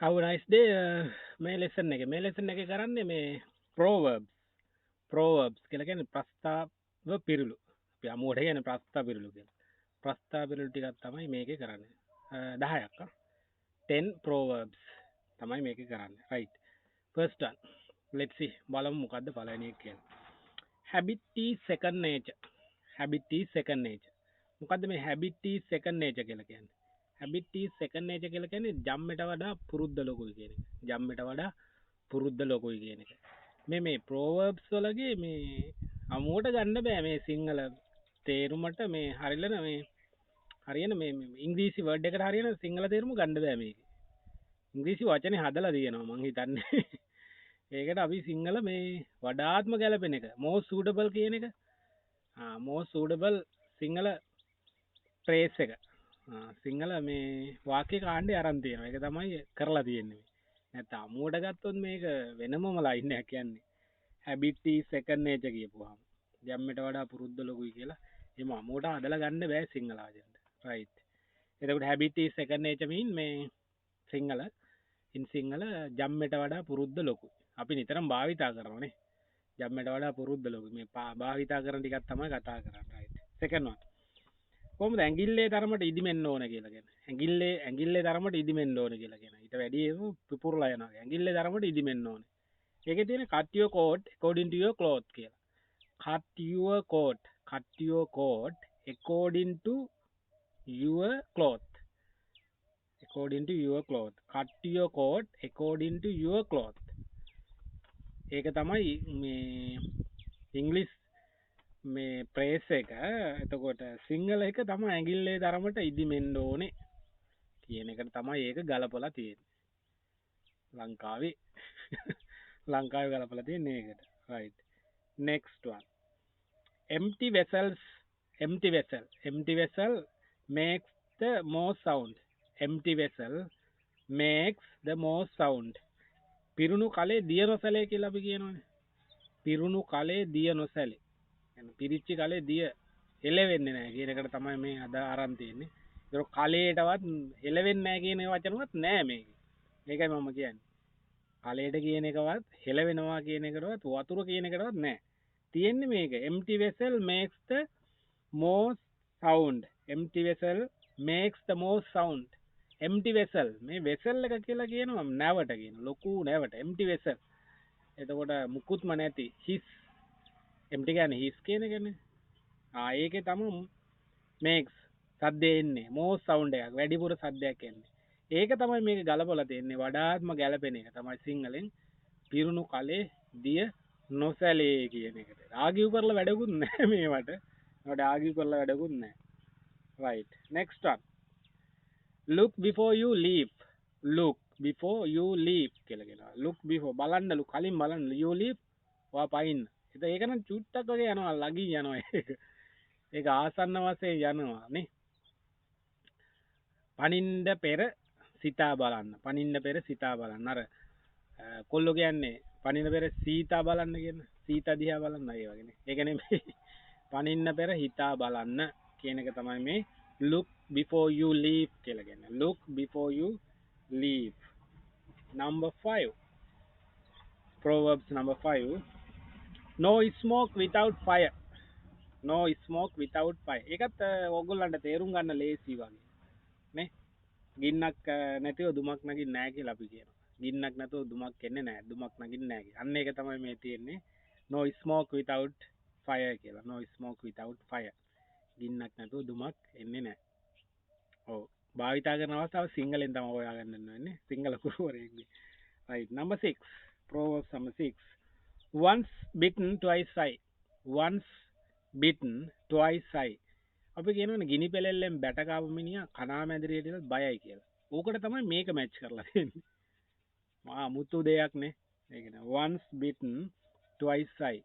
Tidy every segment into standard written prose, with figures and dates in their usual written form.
Have a nice day. මේ lesson එකේ කරන්නේ මේ proverbs කියලා කියන්නේ ප්‍රස්තාව පිරුළු. අපි අමුවට කියන්නේ ප්‍රස්තා පිරුළු කියලා. ප්‍රස්තා පිරුළු ටිකක් තමයි මේකේ කරන්නේ. 10ක් 10 proverbs තමයි මේකේ කරන්නේ. Right. First one. Let's see. බලමු මොකද්ද පළවෙනි එක කියලා. Habit is second nature. Habit is second nature. මොකද්ද මේ habit is second nature කියලා කියන්නේ? Habit is second nature කියලා කියන්නේ ජම්මට වඩා පුරුද්ද ලොකුයි කියන එක. ජම්මට වඩා පුරුද්ද ලොකුයි කියන එක. මේ proverbs වලගේ මේ අමුවට ගන්න බෑ මේ සිංහල තේරුමට මේ හරියන මේ ඉංග්‍රීසි වර්ඩ් එකට හරියන සිංහල තේරුම ගන්න බෑ මේක. ඉංග්‍රීසි වචනේ හදලා තියෙනවා මං හිතන්නේ. ඒකට අපි සිංහල මේ වඩාත්ම ගැලපෙන එක most suitable කියන එක. most suitable සිංහල ෆ්‍රේස් එක. සිංහල මේ වාක්‍ය කාණ්ඩේ අරන් තියෙනවා. ඒක තමයි කරලා තියෙන්නේ. නැත්නම් අමුවට ගත්තොත් මේක වෙනමම ලයින් එකක් කියන්නේ. habit is second nature කියපුවාම. ජම්මට වඩා පුරුද්ද ලොකුයි කියලා. එහෙම අමුවට හදලා ගන්න බෑ සිංහල වචෙන්ට. right. එතකොට habit is second nature mean මේ සිංහල සිංහල ජම්මට වඩා පුරුද්ද ලොකුයි. අපි නිතරම භාවිතා කරනවානේ. ජම්මට වඩා පුරුද්ද ලොකුයි. මේ භාවිතා කරන ටිකක් තමයි කතා කරන්නේ. right. second one. කොහොමද ඇඟිල්ලේ තරමට ඉදිමෙන්න ඕන කියලා කියන්නේ. ඇඟිල්ලේ තරමට ඉදිමෙන්න ඕන කියලා කියන. ඊට වැඩි ඒක පුපුරලා යනවා. ඇඟිල්ලේ තරමට ඉදිමෙන්න ඕන. ඒකේ තියෙන cut your coat according to your cloth කියලා. cut your coat according to your cloth. according to your cloth. cut your coat according to your cloth. ඒක තමයි මේ ඉංග්‍රීසි මේ ප්‍රේස් එක. එතකොට සිංහල එක තමයි ඇඟිල්ලේ තරමට ඉදිමෙන්න ඕනේ කියන එකට තමයි ඒක ගලපලා තියෙන්නේ. ලංකාවේ ලංකාවේ ගලපලා තියෙන්නේ ඒකට. right. next one. empty vessel makes the most sound. empty vessel makes the most sound. පිරුණු කලේ දිය නොසැලේ කියලා අපි කියනවනේ. පිරුණු කලේ දිය නොසැලේ. පිරිච්ච කලේ දිය එලවෙන්නේ නැහැ කියන එකට තමයි මේ අද අරන් තියෙන්නේ. ඒක කලයටවත් එලවෙන්නේ නැහැ කියන වචනවත් නැහැ මේකේ. මේකයි මම කියන්නේ. කලයට කියන එකවත් හෙලවෙනවා කියන එකටවත් වතුර කියන එකටවත් නැහැ. තියෙන්නේ මේක. empty vessel makes the most sound. empty vessel makes the most sound. empty vessel මේ vessel එක කියලා කියනවා නැවට කියන ලොකු නැවට empty vessel. එතකොට මුකුත්ම නැති his empty කියන්නේ his කියන එකනේ. ඒකේ තමයි makes සද්දේ එන්නේ most sound එකක් වැඩිපුර සද්දයක් එන්නේ. ඒක තමයි මේක ගලපලා තියෙන්නේ වඩාත්ම ගැලපෙන එක තමයි සිංහලෙන් පිරුණු කලේ දිය නොසැලේ කියන එකට. ආගිව් කරලා වැඩකුත් නැහැ මේවට. ඒකට ආගිව් කරලා වැඩකුත් නැහැ. right. next one. look before you leap. look before you leap කියලා කියනවා. look before බලන්නලු කලින් බලන්න you leap ඔයා පයින්. ඒක නම් චුට්ටක් වගේ යනවා ළඟින් යනවා ඒක. ඒක ආසන්න වශයෙන් යනවා නේ. පනින්න පෙර සිතා බලන්න. පනින්න පෙර සිතා බලන්න. අර කොල්ලෝ කියන්නේ පනින්න පෙර සීතා බලන්න කියන. සීතා දිහා බලන්න ඒ වගේනේ. ඒක නෙමෙයි. පනින්න පෙර හිතා බලන්න කියන එක තමයි මේ look before you leap කියලා කියන්නේ. look before you leap. number 5. proverbs number 5. no smoke without fire. no smoke without fire. ඒකත් ඕගොල්ලන්ට තේරුම් ගන්න ලේසි වගේ. නේ? ගින්නක් නැතිව දුමක් නගින්නේ නැහැ කියලා අපි කියනවා. ගින්නක් නැතුව දුමක් එන්නේ නැහැ. දුමක් නගින්නේ නැහැ. අන්න ඒක තමයි මේ තියෙන්නේ. no smoke without fire කියලා. no smoke without fire. ගින්නක් නැතුව දුමක් එන්නේ නැහැ. ඔව්. භාවිතා කරන අවස්ථාව සිංහලෙන් තමයි හොයාගන්න වෙන්නේ. Sinhala කුරුවරයෙක්ගේ. right. number 6. proverbs number 6. once bitten twice shy. once bitten twice shy. අපි කියනවනේ ගිනි පෙලෙල්ලෙන් බැට කාපු මිනිහා කනා මැදිරියට ඉඳලා බයයි කියලා. ඕකට තමයි මේක මැච් කරලා තියෙන්නේ. මා මුතු දෙයක් නේ. ඒ කියන්නේ once bitten twice shy.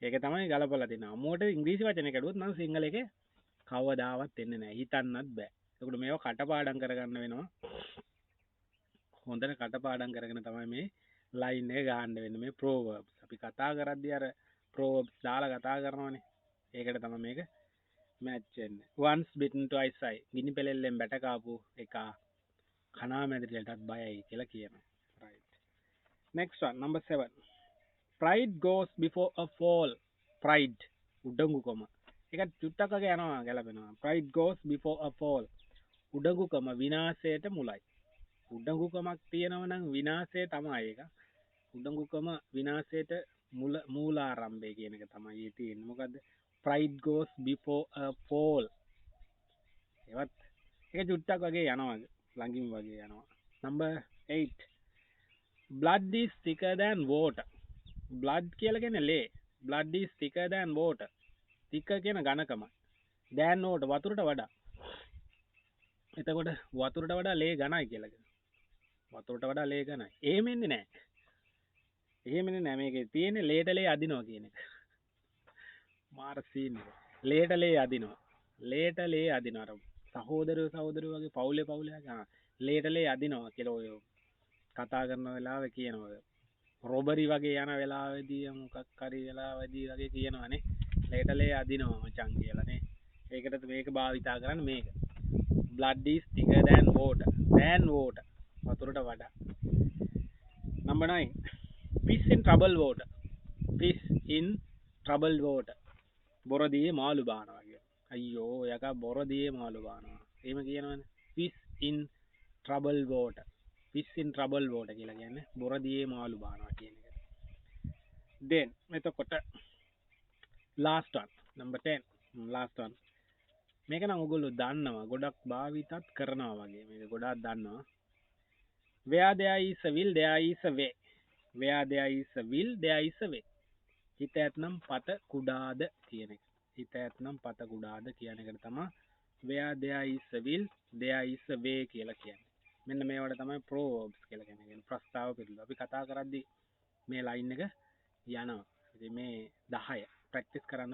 ඒක තමයි ගලපලා තියෙනවා. අමුවට ඉංග්‍රීසි වචනේ කැඩුවොත් නම් සිංහල එකේ කවදාවත් එන්නේ නැහැ. හිතන්නත් බෑ. ඒකට මේව කටපාඩම් කරගන්න වෙනවා. හොඳට කටපාඩම් කරගෙන තමයි මේ ලයින් එක ගහන්න වෙන්නේ මේ proverbs. අපි කතා කරද්දී අර proverbs දාලා කතා කරනවානේ. ඒකට තමයි මේක මැච් වෙන්නේ. once bitten twice shy. ගිනි පෙලෙල්ලෙන් බැට කාපු එක කනාමැදිරියටත් බයයි කියලා කියනවා. Right. Next one, number 7. Pride goes before a fall. Pride. උඩඟුකම. ඒකත් චුට්ටක් වගේ යනවා ගැලපෙනවා. Pride goes before a fall. උඩඟුකම විනාශයට මුලයි. උඩඟුකමක් තියෙනවා නම් විනාශය තමයි ඒක. උඩඟුකම විනාශයට මූලාරම්භය කියන එක තමයි ඒ තියෙන්නේ. මොකද්ද? Pride goes before a fall. ඒවත් ඒක චුට්ටක් වගේ යනවා. ළඟින් වගේ යනවා. Number 8. Blood is thicker than water. Blood කියලා කියන්නේ ලේ. Blood is thicker than water. thicker කියන ඝනකම. than water වතුරට වඩා. එතකොට වතුරට වඩා ලේ ඝනයි කියලා කියනවා. වතුරට වඩා ලේ ඝනයි. එහෙම එන්නේ නැහැ. එහෙම එන්නේ නැහැ. මේකේ තියෙන්නේ ලේට ලේ අදිනවා කියන එක. මාර සීන් එක. ලේට ලේ අදිනවා. ලේට ලේ අදිනවා. අර සහෝදරයෝ වගේ පවුලේ ලේට ලේ අදිනවා කියලා ඔය කතා කරන වෙලාවේ කියනවා. රොබරි වගේ යන වෙලාවේදී මොකක් හරි වෙලාවේදී වගේ කියනවානේ. ලේට ලේ අදිනවා මචං කියලානේ. ඒකටත් මේක භාවිතා කරන්නේ මේක. blood is thicker than water. වතුරට වඩා. Number 9. Fish in troubled water. Fish in troubled water. බොරදියේ මාළු බානවා කියන. අයියෝ යකා බොරදියේ මාළු බානවා. එහෙම කියනවනේ. Fish in troubled water. Fish in troubled water කියලා කියන්නේ බොරදියේ මාළු බානවා කියන එක. Then එතකොට last one, number 10. last one. මේක නම් ඔයගොල්ලෝ දන්නවා. ගොඩක් භාවිතත් කරනවා වගේ. මේක ගොඩාක් දන්නවා. Where there is a will, there is a way. Where there is a will, there is a way. හිත ඇතනම් පත කුඩාද කියන එක. හිත ඇතනම් පත කුඩාද කියන එකට තමයි where there is a will, there is a way කියලා කියන්නේ. මෙන්න මේවට තමයි proverbs කියලා කියන්නේ. ප්‍රස්තාව පිළිබඳව අපි කතා කරද්දී මේ ලයින් එක යනවා. ඉතින් මේ 10 ප්‍රැක්ටිස් කරන්න